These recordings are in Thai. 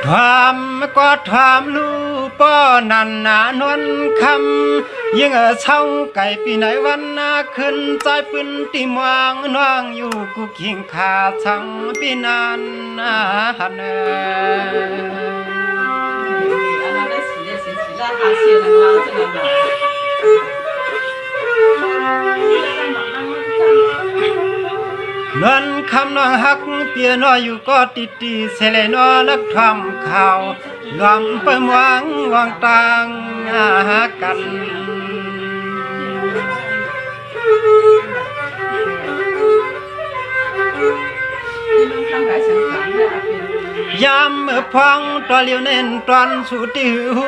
ความก็ทำลูป้อนันนานวลคำยิ่งเช่าไก่ปีไหนวันนาขึ้นใจปืนตีมวางน้องอยู่กูขิงขาชังปีนานฮันเนนวลคำน้องหักเปียน้อยอยู่ก็ติดตีเสลนอลักทำข่าวลำไปมวางวางตางหากันยามเมื่อพังตัวเลี้ยวเน้นตอนสุดที่หู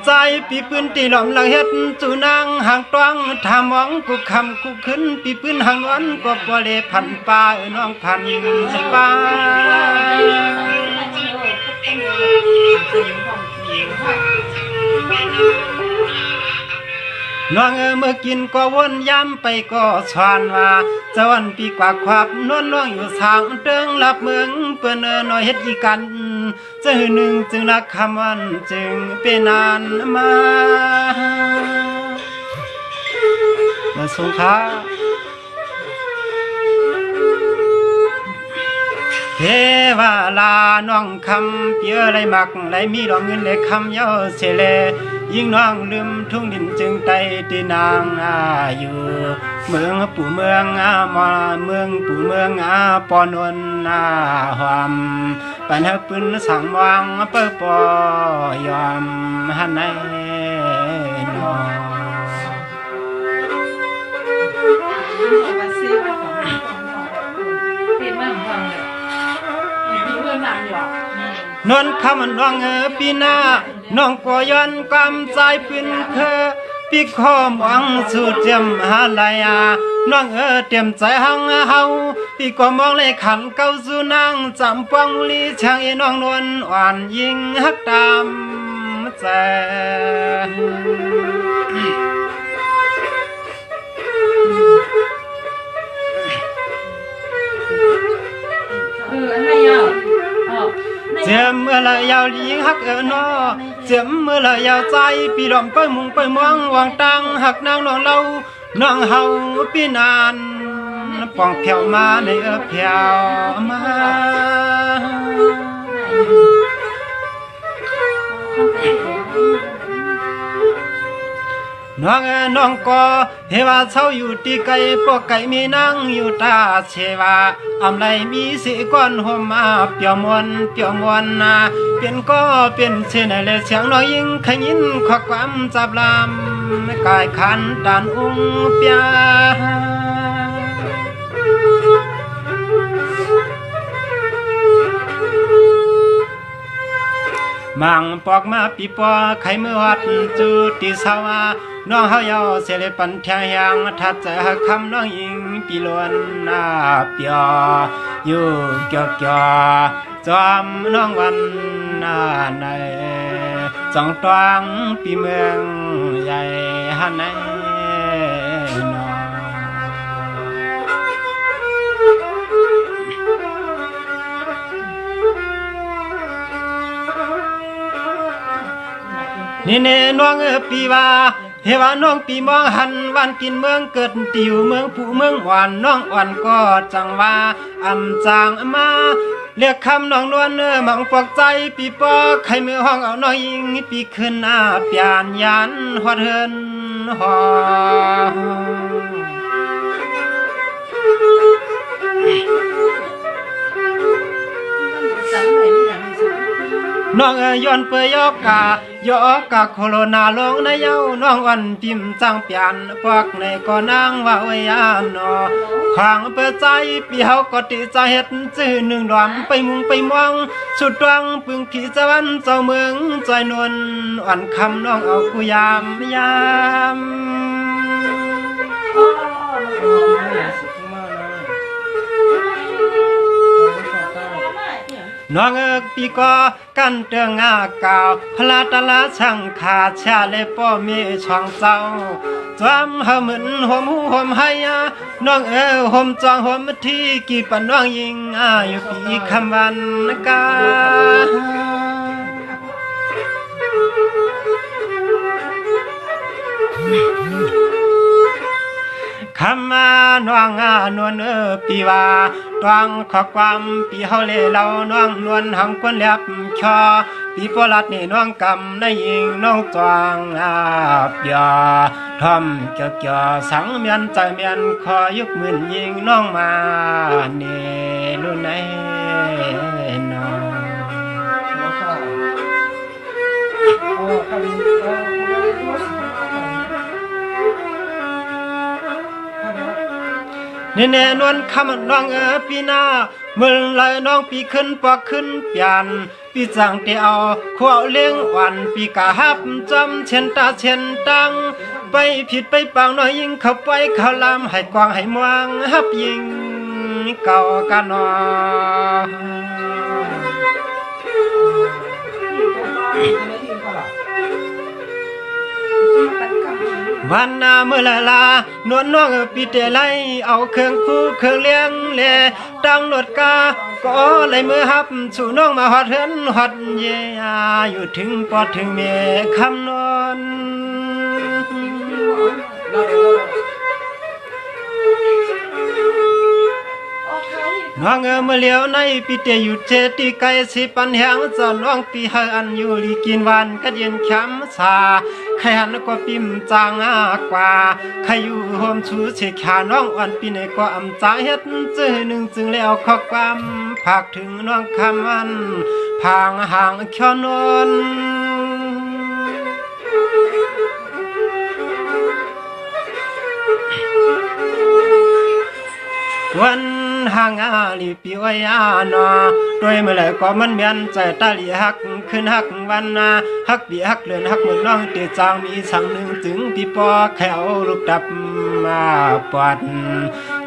ใจปีปืนตีหลอมหลังเฮ็ดจูนางห่างตวงทามองกูคำกูขึ้นปีปืนห่างวันก็ปเลพันป่าน้องพันป่าน้องเมื่อกินก็วนย้ำไปก็ชวนว่าจะวันปีกว่าความนวลน้องอยู่ทางเติงรับเมืองเปิ้นน้อยเฮ็ดอีกันจะหือหนึ่งจึงรักคำวันจึงเป็นนานมาสงขาเทวาลาน้องคำเปียไรมักไรมีดอกเงินเลยคำเย้าเสเลยิ่งน้องลืมทุ่งดินจึงไตตีนางอยู่เมืองปู่เมืองมาเมืองปู่เมืองปอนวนหอมปันหปืนสั่งวางเปิดปอยอมหันในนอนนคำน้องปีหน้าน้องก็ย้อนกำใจปืนเคอปีคอมอังสุดเจียมหาลายน้องเตรียมใจหังเฮาปีก็มองเลยขันเก้าสู่นางจำปองลีช่างน้องนวลอ่อนยิงฮักตามใจเจียมเมื่อไรยาวยิงฮักนอเจียมเมื่อไรยาวใจปีดอมไปมุงไปมองวางตังหักนางน้องเล่าน้องเฮาปีนานปองเพียวมาในเพียวมาน้องก็เฮว่าเช้าอยู่ตีไก่ปอกไก่มีนั่งอยู่ตาเชวาอำไรมีสิก้อนห่มเปียวมวนเเป็นก็เป็นเช่นไรเสียงน้อยยิ่งขยินขอความจับลำกายขันตานอุ้งเปียมังปอกมาปีปอไข่เมื่อวัดจูติสาวาน้องเฮาเยาเสเลปันเทียงทัดใจคำน้องยิงปีล้วนเปียอยู่เกี่ยวจอมน้องวันในสองตวงปีเมืองใหญ่ฮันในนี่เนน้องปีว่าเฮว่าน้องปีมองหันวันกินเมืองเกิดติวเมืองผู้เมืองหวานน้องอ่อนก็จังว่าอำจางมาเรียกคำน้องนวลมังปอกใจปีปอใครมือห้องเอาน้อยยิงปีขึ้นเปลี่ยนยันฮอดเฮินหอน้องย้อนเปยยอกะโคโรนาลงในเย้าน้องวันพิมจังเปลี่ยนพวกในก็นางว่าไว้ยานอขวางเปิดใจปีเฮาก็ติใจเฮ็ดจื้อหนึ่งดอมไปมุงไปมองสุดตวังปึงผีสวรรค์เจ้าเมืองใจนวลอ่อนคำน้องเอากูยามน้องปีก็กันเตืองกาวพลาตลาช่างขาชาเลป้อมีช่องเจ้าจอมหมึนหอมหูหอมให้น้องหอมจองหอมที่กี่ปันน้องยิงอยู่ปีคำวันกา คำมาน้องนวลปีว่าตวงขอความปีเฮาเลเราน้องนวลหังคนเลียบชอปีปลัดนี่น้องกำในยิงน้องจวงเปียทอมเกี่ยวสังเมียนใจเมียนขอยุกมื่นยิงน้องมานี่รุ่นไหนน้องนี่แน่นวลคำน้องปีหน้ามึงเลยน้องปีขึ้นปอกขึ้นเปลี่ยนปีจังเตียวขวเลี้ยงวันปีกะฮับจำเช่นตาเช่นตังไปผิดไปปังน้อยยิงเข้าไปเขาลำให้กวางให้มวงฮับยิงเก่ากันนอวันนาเมื่อลานวลน้องปีเตไลเอาเครื่องคู่เครื่องเลี้ยงเลดังหนวดกาก็เลยมือฮับสู่น้องมาหอดเฮือนหอดเยียอยู่ถึงปอดถึงเมคำนอนน้องเมื่อเลี้ยวในปีเตอยู่เจติไกสิปันแหงจอนน้องปีเฮอันอยู่ลีกินวันก็เย็นแคมสาใครหันก็ปิ่มจางกว่าใครอยู่โฮมชูเชขาน้องอ่อนปีในก็อำจาเฮ็ดจื้อหนึ่งจึงแล้วข้อความภาคถึงน้องคำมันพางห่างเขียวนนวันห่างลีปีวายานอโดยเมื่อไรก็มันเมียนใจตาลีหักขึ้นหักวันหักปีหักเลือนหักเหมือนน้องตีจางมีสั่งหนึ่งถึงปีปอแขวลูกดับมาปวด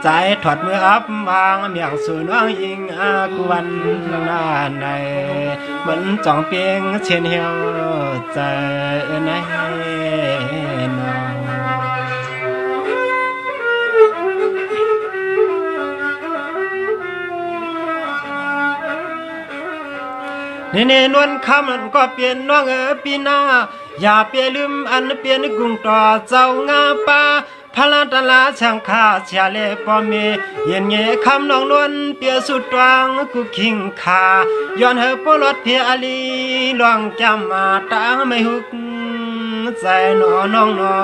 ใจถอดมืออับวางเมียงสู่น้องยิงกวนหน้าในเหมือนจ่องเปียงเชียนเหี่ยวใจในน้องนี่นวลคำก็เปลี่ยนน้องปีหน้าอย่าเปลี่ยนลืมอันเปลี่ยนกุ้งต่อเจ้างาป่าพลาตลาช่างข้าเสียเลปอมีเย็นเงคำน้องนวลเปียสุดตวงกูคิงขาย้อนเฮปลดเพียอลีลองจำมาตาไม่หุกใจหนอน้องนอ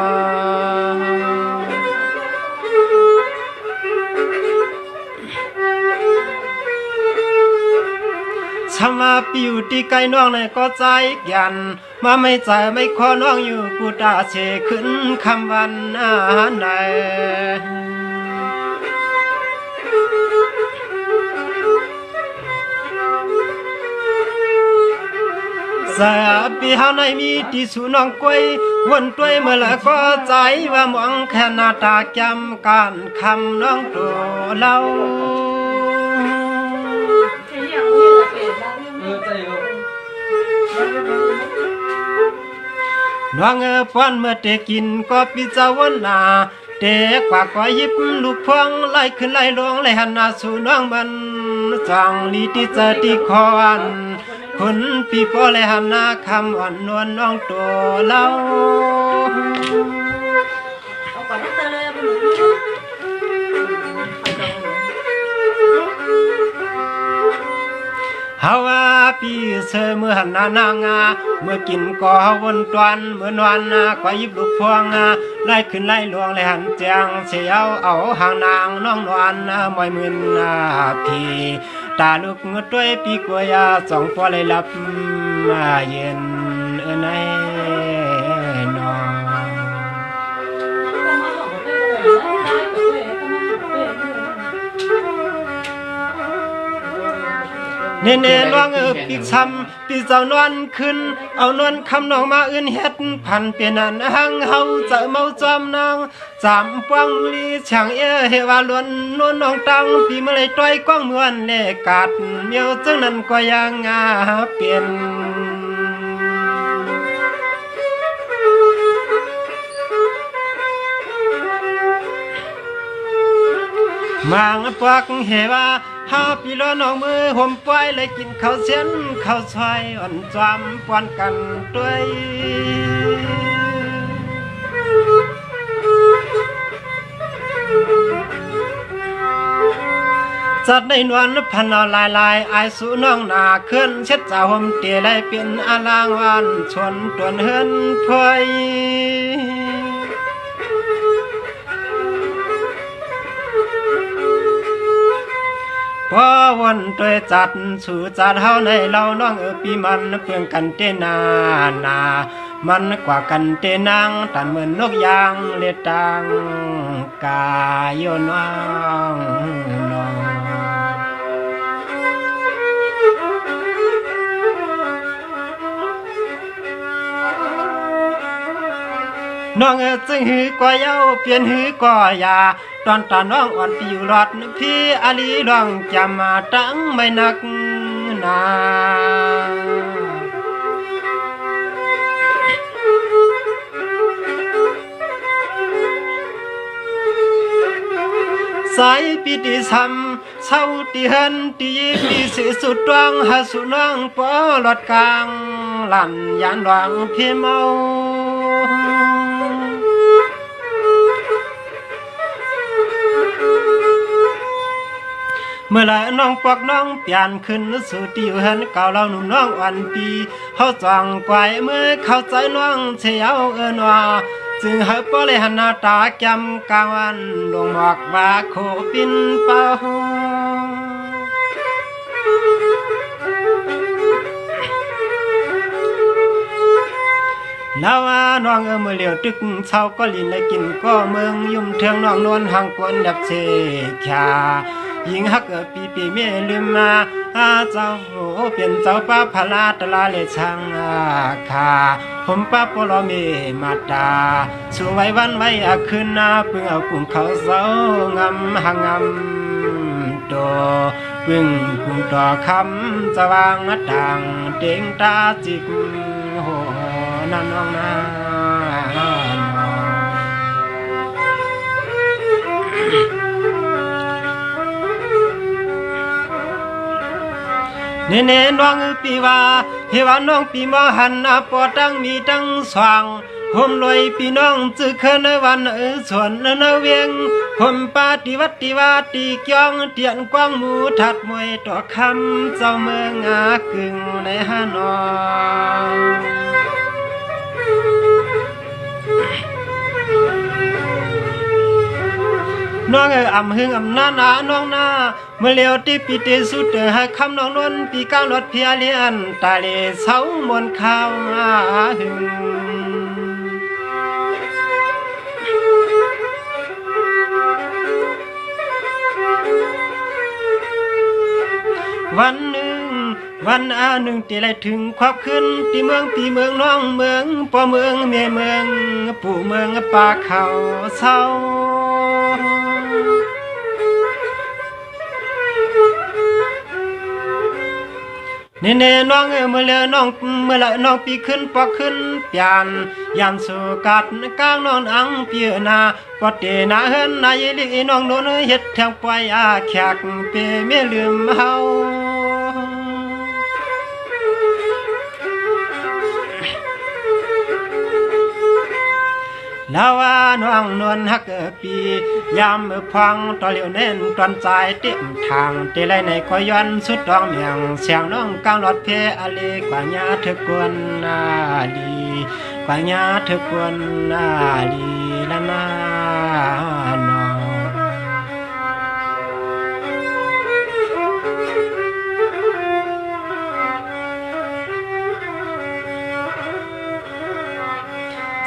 ชามาปิวตีไกน้องในก็ใจยันมาไม่ใจไม่ขอน้องอยู่กูตาเชขึ้นคำวันไหนสาปีเฮาในมีที่สูน้องกวยวนตัวเมื่อละก็ใจว่ามองแค่หน้าตาจำการคำน้องตัวเราน้องป้อนเมื่อเตกินก็ปิจาวันนาเตกว่าก็ยิบลูกพวงไล่ขึ้นไล่ลงไล่หันหน้าสู่น้องมันจังลีติเจติคอนคนปีพอไล่หันหน้าคำอ่อนนวลน้องตัวเล่าฮาวาปีเสเมื่อหันหน้านางเมื่อกินก็วนตวนเมื่อนวันก็ยิบลูกพวงไล่ขึ้นไล่ลวงไล่หันแจงเสียวเอาหางนางน้องนวลมอยมื่นพี่ตาลูกเงือด้วยปีกวยสองพอเลยหลับเย็นในนอน เนเนน้องปีกซ้ำปีเจ้านวลขึ้นเอานวลคำน้องมาอื่นเฮ็ดพันเปลี่ยนอันหังเฮาจะเมาจอมนางจำปังลีช่างเฮว่าล้วนนวลน้องตังปีเมื่อไรต้อยกว้างมวนเลกาดเมียวจังนั้นก็ยังเปลี่ยนมางปักเฮว่าฮาปีล้อน้องมือห่มปล่อยเลยกินข้าวเส้นข้าวซอยอ่อนจอมปวนกันด้วย จัดในนวลพันเอาลายอายสู่น้องนาเคลื่อนเช็ดจ่าห่มเตียไลเป็นอาลางวันชวนตวนเฮินพวยพอวันตัวจัดสู่จัดเฮาในเราน้องปีมันเพื่อนกันเตนามันกว่ากันเตนางตันเหมือนนกยางเล็ดตังกายโยน้องน้องจึงหือก่อเย้าเปลี่ยนหือก่อยาตอนตาน้องอ่อนปีอยู่รอดพี่อาลีลองจำมาตั้งไม่นักหนาสายปีติซ้ำเศร้าตีเฮินตีปีสิสุดดวงหาสุน้องปอลอดกลางลั่นยานหวังเพียเมาเมื่อไรน้องปอกน้องเปลี่ยนขึ้นสู่ตีเฮินเก่าเราหนุ่มน้องอ่อนปีเขาจองไกวเมื่อเข้าใจน้องเชียวว่าจึงหาปอเลยหันหน้าตาจำกลางวันลงหมอกว่าโคปินเป่าแล้วว่าน้องเมื่อเหลียวตึกเช้าก็ลินและกินก็เมืองยุ่มเทืองน้องนวลห่างกวนดับเชขยายิงฮักปีเมลืมมาเจ้าโหเปลี่ยนเจ้าป้าพลาตลาเลช่างขาผมป้าปลอเมมาตาสวยวันไว้คืนนาเพิ่งเอาปุ่งเขาเสางำหางำโตปึ่งกุ่งต่อคำจะวางนัดดังเต็งตาจิกโหน้องนาเน่น้องปีว่าเฮว่าน้องปีมอหันปอตั้งมีตั้งสว่างห่มลอยปีน้องจื้อเคินวันสวนเวียงห่มปาติวัติวาตีเกียงเตียนกว้างหมูถัดมวยต่อคำเจ้าเมืองกึ่งในฮานอยน้องอำหึงอำนาน้องนาเมื่อเลี้ยวที่ปีเตสุดให้คำน้องนวลปีก้าวรถเพียเลียนตาเลเสามนข้าวหึงวันหนึ่งที่ไรถึงควับขึ้นที่เมืองปีเมืองน้องเมืองปอเมืองเมียเมืองปู่เมืองป่าเขาเศร้าเน่น้องเมื่อเลยน้องเมื่อละน้องปีขึ้นปอกขึ้นเปลี่ยนยันสู่กัดกลางน้องอังเปียนาปอเตนาเฮินนายลิน้องโดนเฮ็ดแทงปล่อยแขกเปเม่ลืมเฮาแล้วว่าน้องนวลฮักปียามพังต่อเหลียวเน้นตอนใจเต็มทางเตไลในก็ย้อนสุดดองเมียงเสียงน้องกลางรถเพอลีกว่าญาเธอกวนลีกว่าญาเธอกวนลีละนาน้อง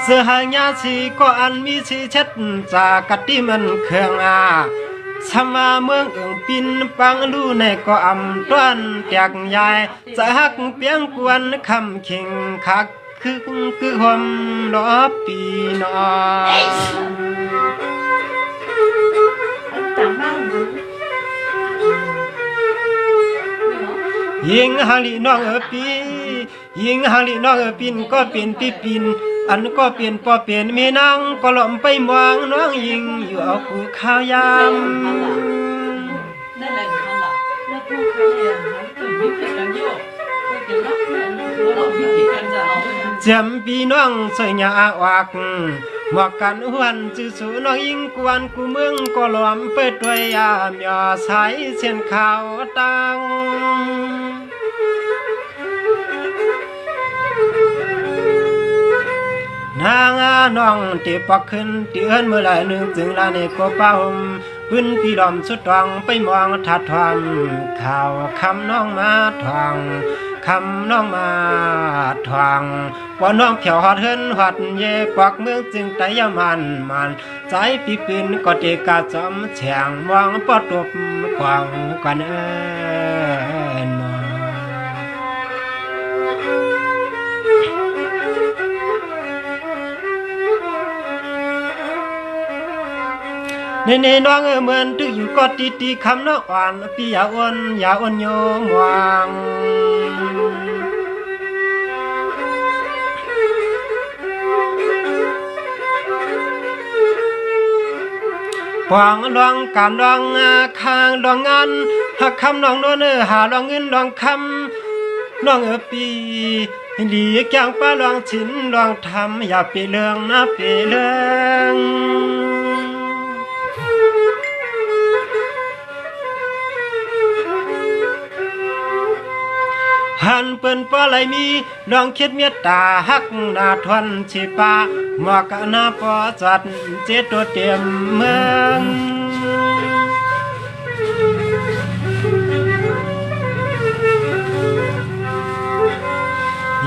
เสื้อหางยาสีก็อันมีสีเช็ดจากกะติมันเครื่องสมาเมืองปินปังลู่ในก็อำต้นแตกใหญ่จะหักเปียงกวนคำเข่งคักคือหอมรอปีนอยิงหางลีน้องปียิงหางลีน้องปินก็เป็นปีนอันก็เปลี่ยนพอเปลี่ยนมีนางก็หล่อมไปมองน้องยิงอยู่เอากูข้าวยามนั่นแหละนั่นแหละแล้วพวกเขาเนี่ยมันตื่นไม่เกิดกันโยก เจียมพี่น้องสวยหยาวักหมวกกันหวนจือสูน้องยิงกวนกูเมืองก็หลอมเปิดด้วยยามยอสายเส้นขาวตังนางน้องตีปอกขึ้นเตือนเมื่อไรนึงจึงลาในกบเป้าพื้นพี่ลอมสุดทองไปมองทัดทวมข่าวคำน้องมาทองคำน้องมาทองว่าน้องเขียวหอดเฮินหอดเย่ปอกเมืองจึงไตยามันใจปีปืนก็เตกาจอมแฉงมองปอดตบกวางกันนนี่น้องเหมือนตึกอยู่ก็ตีคำน้องอ่อนพี่อย่าอ้นโยมวางปองลองการลองข้างลองงานหักคำน้องโน้นหาลองเงินลองคำน้องปีหลีกอย่างป้าลองชินลองทำอย่าไปเรื่องนะไปเรื่องหันเปิ้นป้าไหลมีลองคิดเมตตาฮักนาทวนชิปาหมอกนาปอจัดเจตัวเต็มเมือง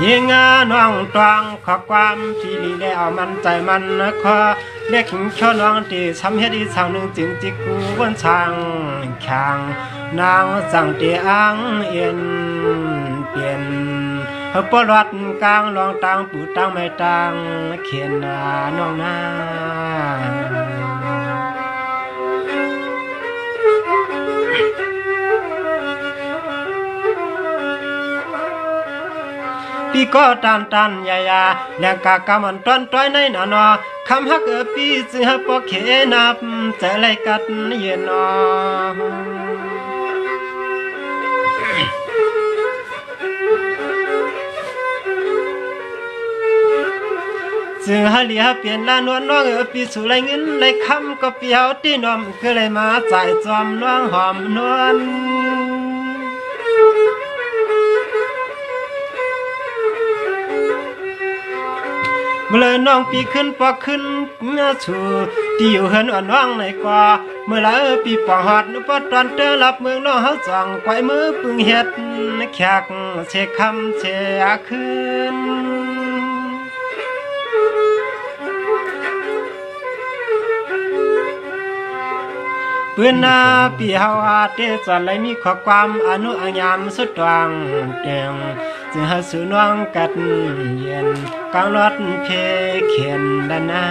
ยิงน้องตวงขอความที่ลีแล้วมันใจมันขอเล็กช่อน้องที่ทำเฮ็ดอีสาวหนึ่งจึงจิกกูบนช่างแข่งนางสั่งเตียงเอ็นเปลี่ยนปลอดกลางลองตังปูตังไม่ตังเขียนน้องนาพี่ก็ตันยายาแรงกากำมันต้นต้อยในหนอนอคำฮักพี่ซื้อปอกเขนับใจไหลกัดเย็นนอซึ่งหาเลียเปลี่ยนลานวลน้องปีสู่ไรเงินไรคำก็เปียวที่นอมก็เลยมาจ่ายจอมน้องหอมนวลเมื่อเลยน้องปีขึ้นปอกขึ้นชูที่อยู่เหินอ่อนว่างในกว่าเมื่อไรปีปองหอดนุปตอนเตอรับเมืองน้องเขาจ่องไกวมือปึงเฮ็ดแขกเชคำเชขึ้นปืนนาปีเฮาเตจอนไหลมีข้อความอนุอัญามสุดตวงเตียงจึงหาสู่น้องกัดเย็นกลางรถเพเขียนด้านหน้า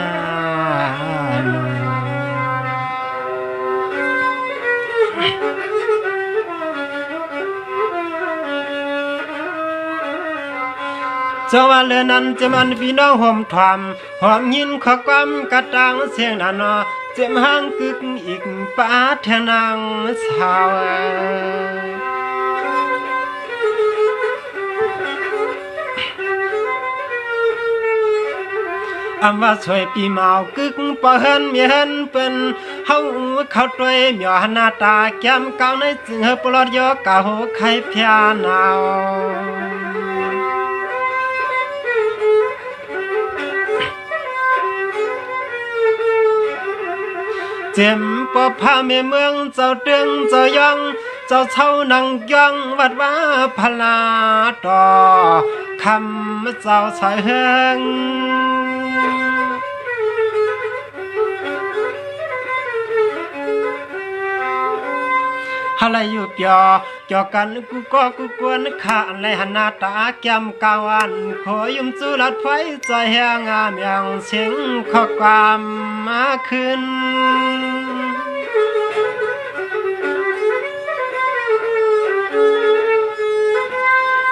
เจ้าว่าเลือนั้นจะมันพี่น้องห่มทอมหอมยินข้อความกระตังเสียงนั่นอเจ็บห่างกึกอีกป้าเทนางสาวอำว่าสวยปีเมากึกปะเฮินเมียนเป็นเฮาเขาตวยหมียวหน้าตาแก้มเก่าในจึงเฮปลอดยอเก่าไข่เพียนาวเจ็มปอพาเมเมืองเจ้าเตืองเจ้ายองเจ้าเช่านังยองวัดว่าพลาต่อคำเจ้าสายเฮงอะไรอยู่เปียวเกี่ยวกันกูก็กูกวนขาอะไรหันหน้าตาแก้มกาวันขอยุ่มจูลัดไฟใจแหงงามอย่างเสียงข้อความมาขึ้น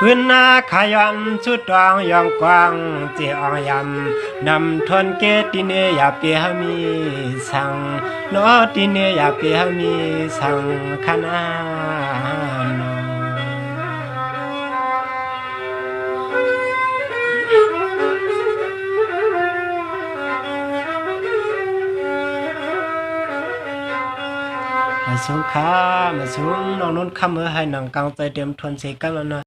พื้นนาขยันชุดดองยองกวางเจียองยำนำทนเกติเนยาเปียมีสังโนติเนยาเปียมีสังขนาโน มาสูงขามาสูงน้องนุ่นคำเมื่อให้หนังกลางใจเตรียมทวนเสกันแล้วนะ